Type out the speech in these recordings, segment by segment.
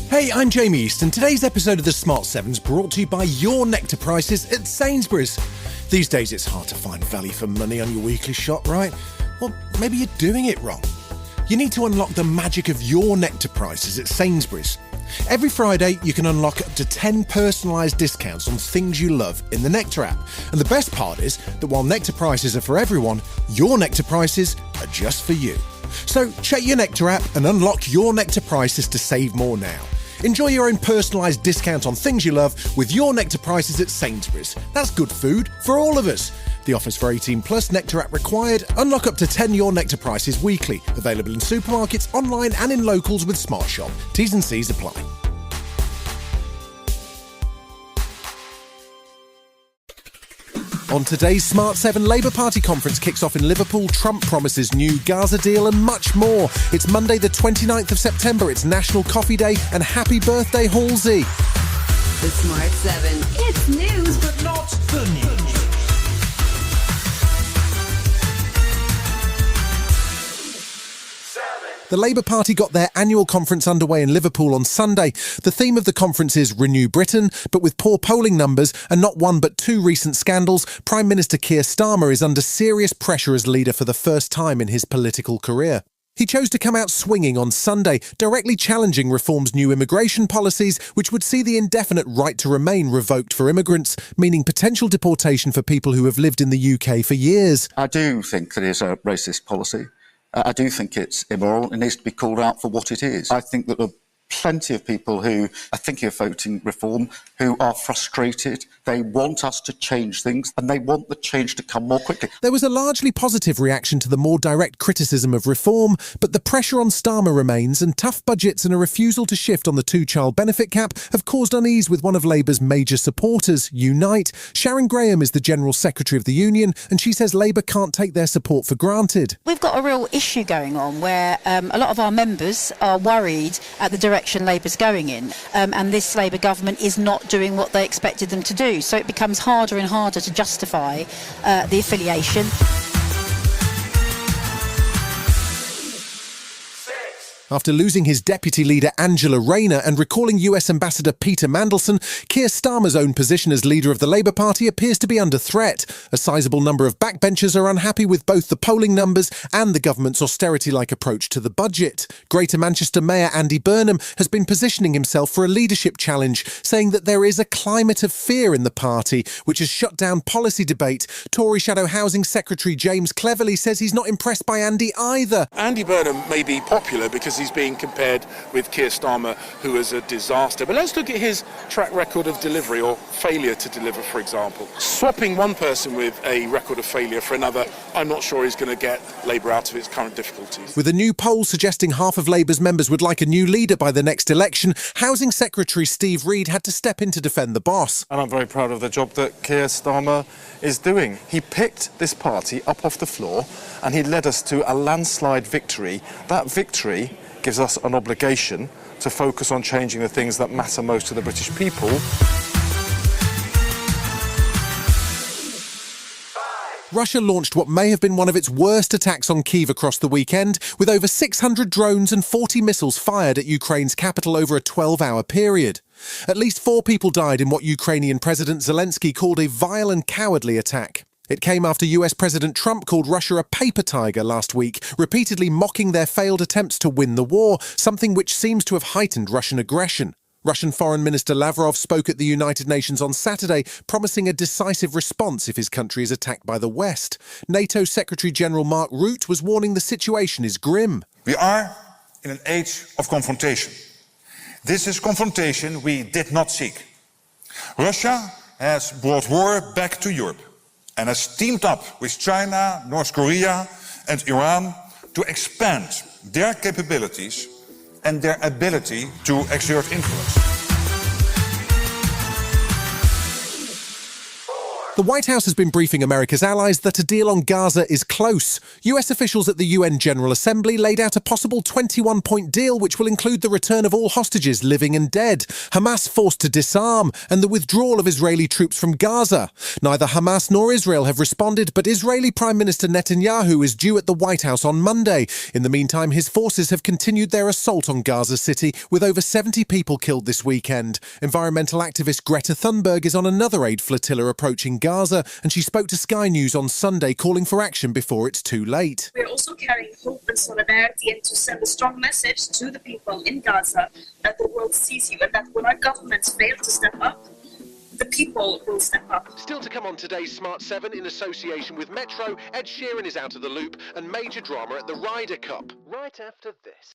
Hey, I'm Jamie East, and today's episode of the Smart 7's brought to you by your nectar prices at Sainsbury's. These days it's hard to find value for money on your weekly shop, right? Well, maybe you're doing it wrong. You need to unlock the magic of your nectar prices at Sainsbury's. Every Friday, you can unlock up to 10 personalised discounts on things you love in the Nectar app. And the best part is that while nectar prices are for everyone, your nectar prices are just for you. So check your Nectar app and unlock your nectar prices to save more now. Enjoy your own personalised discount on things you love with your nectar prices at Sainsbury's. That's good food for all of us. The offer's for 18 plus, Nectar app required. Unlock up to 10 your nectar prices weekly. Available in supermarkets, online and in locals with Smart Shop. T's and C's apply. On today's Smart 7, Labour Party conference kicks off in Liverpool, Trump promises new Gaza deal and much more. It's Monday the 29th of September, it's National Coffee Day, and happy birthday Halsey. The Smart 7. It's news, but not the news. The Labour Party got their annual conference underway in Liverpool on Sunday. The theme of the conference is Renew Britain, but with poor polling numbers and not one but two recent scandals, Prime Minister Keir Starmer is under serious pressure as leader for the first time in his political career. He chose to come out swinging on Sunday, directly challenging Reform's new immigration policies, which would see the indefinite right to remain revoked for immigrants, meaning potential deportation for people who have lived in the UK for years. I do think that it's a racist policy. I do think it's immoral. It needs to be called out for what it is. I think that there are plenty of people who are thinking of voting Reform who are frustrated. They want us to change things and they want the change to come more quickly. There was a largely positive reaction to the more direct criticism of Reform, but the pressure on Starmer remains, and tough budgets and a refusal to shift on the two-child benefit cap have caused unease with one of Labour's major supporters, Unite. Sharon Graham is the General Secretary of the Union, and she says Labour can't take their support for granted. We've got a real issue going on where a lot of our members are worried at the direction Labour's going in, and this Labour government is not doing what they expected them to do. So it becomes harder and harder to justify the affiliation. After losing his deputy leader Angela Rayner and recalling US Ambassador Peter Mandelson, Keir Starmer's own position as leader of the Labour Party appears to be under threat. A sizable number of backbenchers are unhappy with both the polling numbers and the government's austerity-like approach to the budget. Greater Manchester Mayor Andy Burnham has been positioning himself for a leadership challenge, saying that there is a climate of fear in the party, which has shut down policy debate. Tory Shadow Housing Secretary James Cleverly says he's not impressed by Andy either. Andy Burnham may be popular because he's being compared with Keir Starmer, who is a disaster. But let's look at his track record of delivery, or failure to deliver, for example. Swapping one person with a record of failure for another, I'm not sure he's going to get Labour out of its current difficulties. With a new poll suggesting half of Labour's members would like a new leader by the next election, Housing Secretary Steve Reed had to step in to defend the boss. And I'm very proud of the job that Keir Starmer is doing. He picked this party up off the floor and he led us to a landslide victory. That victory gives us an obligation to focus on changing the things that matter most to the British people. Russia launched what may have been one of its worst attacks on Kyiv across the weekend, with over 600 drones and 40 missiles fired at Ukraine's capital over a 12-hour period. At least 4 people died in what Ukrainian President Zelensky called a vile and cowardly attack. It came after US President Trump called Russia a paper tiger last week, repeatedly mocking their failed attempts to win the war, something which seems to have heightened Russian aggression. Russian Foreign Minister Lavrov spoke at the United Nations on Saturday, promising a decisive response if his country is attacked by the West. NATO Secretary-General Mark Rutte was warning the situation is grim. We are in an age of confrontation. This is confrontation we did not seek. Russia has brought war back to Europe and has teamed up with China, North Korea and Iran to expand their capabilities and their ability to exert influence. The White House has been briefing America's allies that a deal on Gaza is close. US officials at the UN General Assembly laid out a possible 21-point deal which will include the return of all hostages, living and dead, Hamas forced to disarm, and the withdrawal of Israeli troops from Gaza. Neither Hamas nor Israel have responded, but Israeli Prime Minister Netanyahu is due at the White House on Monday. In the meantime, his forces have continued their assault on Gaza City, with over 70 people killed this weekend. Environmental activist Greta Thunberg is on another aid flotilla approaching Gaza, and she spoke to Sky News on Sunday calling for action before it's too late. We're also carrying hope and solidarity and to send a strong message to the people in Gaza that the world sees you and that when our governments fail to step up, the people will step up. Still to come on today's Smart 7 in association with Metro, Ed Sheeran is out of the loop and major drama at the Ryder Cup. Right after this.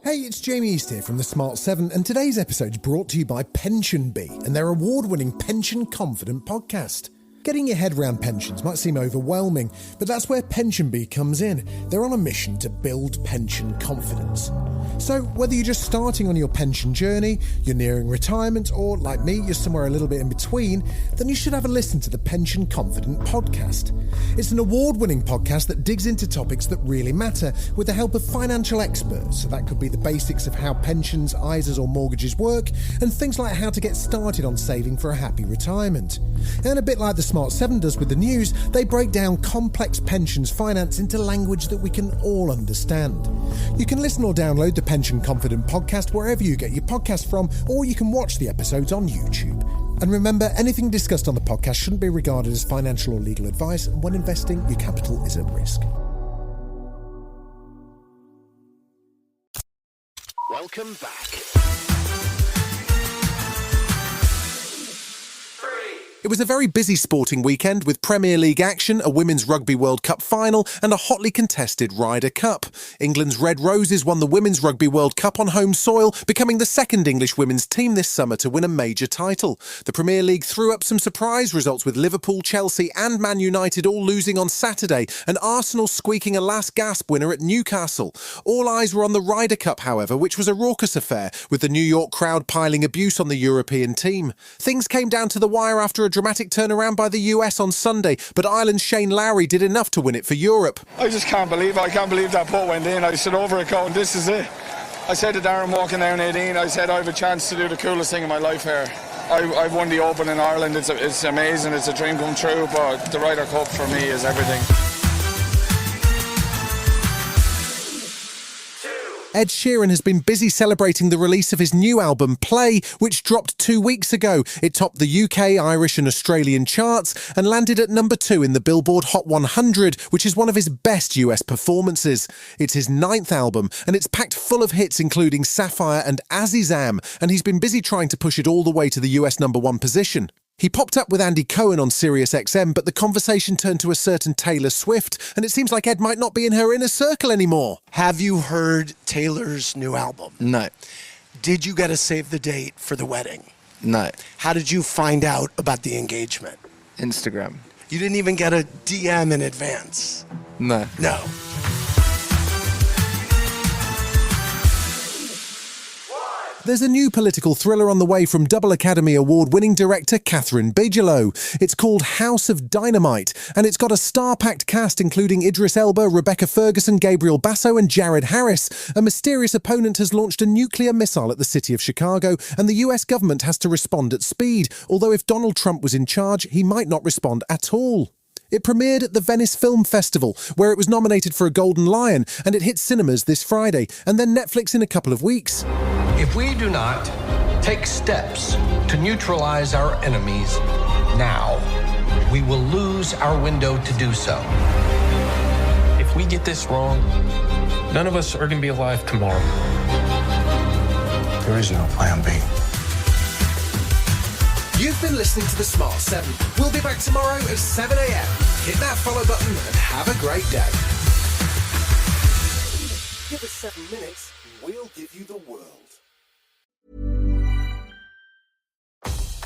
Hey, it's Jamie East here from the Smart 7, and today's episode's brought to you by Pension Bee and their award-winning Pension Confident podcast. Getting your head around pensions might seem overwhelming, but that's where Pension Bee comes in. They're on a mission to build pension confidence. So whether you're just starting on your pension journey, you're nearing retirement, or like me, you're somewhere a little bit in between, then you should have a listen to the Pension Confident podcast. It's an award-winning podcast that digs into topics that really matter with the help of financial experts. So that could be the basics of how pensions, ISAs or mortgages work, and things like how to get started on saving for a happy retirement. And a bit like the Smart 7 does with the news, they break down complex pensions finance into language that we can all understand. You can listen or download the Pension Confident podcast wherever you get your podcast from, or you can watch the episodes on YouTube. And remember, anything discussed on the podcast shouldn't be regarded as financial or legal advice, and when investing, your capital is at risk. Welcome back. It was a very busy sporting weekend with Premier League action, a Women's Rugby World Cup final and a hotly contested Ryder Cup. England's Red Roses won the Women's Rugby World Cup on home soil, becoming the second English women's team this summer to win a major title. The Premier League threw up some surprise results with Liverpool, Chelsea and Man United all losing on Saturday, and Arsenal squeaking a last-gasp winner at Newcastle. All eyes were on the Ryder Cup, however, which was a raucous affair, with the New York crowd piling abuse on the European team. Things came down to the wire after a dramatic turnaround by the US on Sunday, but Ireland's Shane Lowry did enough to win it for Europe. I just can't believe that putt went in. I stood over it going, this is it. I said to Darren walking down 18, I said I have a chance to do the coolest thing in my life here. I've won the Open in Ireland, it's amazing, it's a dream come true, but the Ryder Cup for me is everything. Ed Sheeran has been busy celebrating the release of his new album, Play, which dropped 2 weeks ago. It topped the UK, Irish and Australian charts and landed at number 2 in the Billboard Hot 100, which is one of his best US performances. It's his 9th album, and it's packed full of hits including Sapphire and Azizam, and he's been busy trying to push it all the way to the US number 1 position. He popped up with Andy Cohen on Sirius XM, but the conversation turned to a certain Taylor Swift, and it seems like Ed might not be in her inner circle anymore. Have you heard Taylor's new album? No. Did you get a save the date for the wedding? No. How did you find out about the engagement? Instagram. You didn't even get a DM in advance? No. No. There's a new political thriller on the way from double Academy Award-winning director Catherine Bigelow. It's called House of Dynamite, and it's got a star-packed cast including Idris Elba, Rebecca Ferguson, Gabriel Basso and Jared Harris. A mysterious opponent has launched a nuclear missile at the city of Chicago, and the US government has to respond at speed, although if Donald Trump was in charge, he might not respond at all. It premiered at the Venice Film Festival, where it was nominated for a Golden Lion, and it hit cinemas this Friday, and then Netflix in a couple of weeks. If we do not take steps to neutralize our enemies now, we will lose our window to do so. If we get this wrong, none of us are going to be alive tomorrow. There is no plan B. You've been listening to The Smart 7. We'll be back tomorrow at 7 a.m. Hit that follow button and have a great day. Give us 7 minutes, we'll give you the world.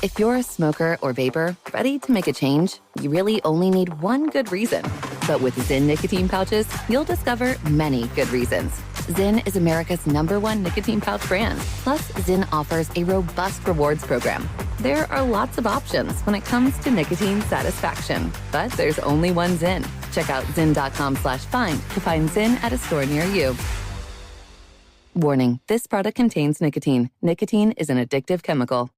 If you're a smoker or vapor, ready to make a change, you really only need one good reason. But with Zyn nicotine pouches, you'll discover many good reasons. Zyn is America's #1 nicotine pouch brand. Plus, Zyn offers a robust rewards program. There are lots of options when it comes to nicotine satisfaction, but there's only one Zyn. Check out zyn.com/find to find Zyn at a store near you. Warning, this product contains nicotine. Nicotine is an addictive chemical.